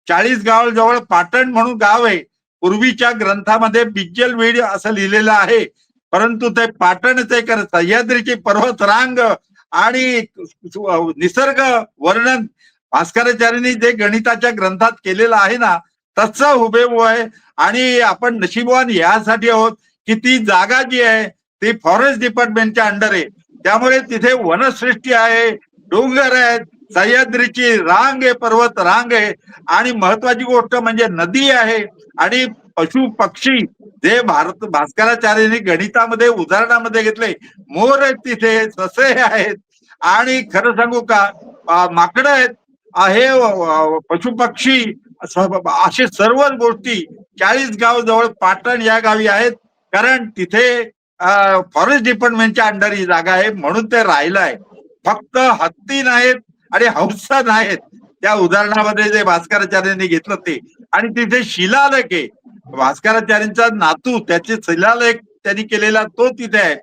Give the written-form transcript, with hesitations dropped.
चाळीसगाव जवळ पाटण म्हणून गाव आहे. पूर्वीच्या ग्रंथामध्ये बिज्जलवीड असं लिहिलेलं आहे, परंतु ते पाटणचे कर सह्याद्रीची पर्वत रांग आणि निसर्ग वर्णन भास्कराचार्यांनी जे गणिताच्या ग्रंथात केलेलं आहे ना, तसं हुबेहूब आहे. आणि आपण नशीबवान यासाठी आहोत की ती जागा जी आहे ती फॉरेस्ट डिपार्टमेंटच्या अंडर आहे. त्यामुळे तिथे वनसृष्टी आहे, डोंगर आहेत, सह्याद्रीची रांग आहे, पर्वत रांग आहे. आणि महत्वाची गोष्ट म्हणजे नदी आहे आणि पशु पक्षी जे भास्कराचार्यांनी गणितामध्ये उदाहरणामध्ये घेतले. मोर आहेत तिथे, ससे आहेत आणि खरं सांगू का माकडं आहेत, हे पशु पक्षी असे सर्व गोष्टी चाळीसगाव जवळ पाटण या गावी आहेत. कारण तिथे फॉरेस्ट डिपार्टमेंटच्या अंडर ही जागा आहे म्हणून ते राहिलं आहे. फक्त हत्ती नाहीत आणि हंस नाहीत त्या उदाहरणामध्ये जे भास्कराचार्यांनी घेतलं ते. आणि तिथे शिलालेख आहे, भास्कराचार्यांचा नातू त्याचे शिलालेख त्यांनी केलेला तो तिथे आहे.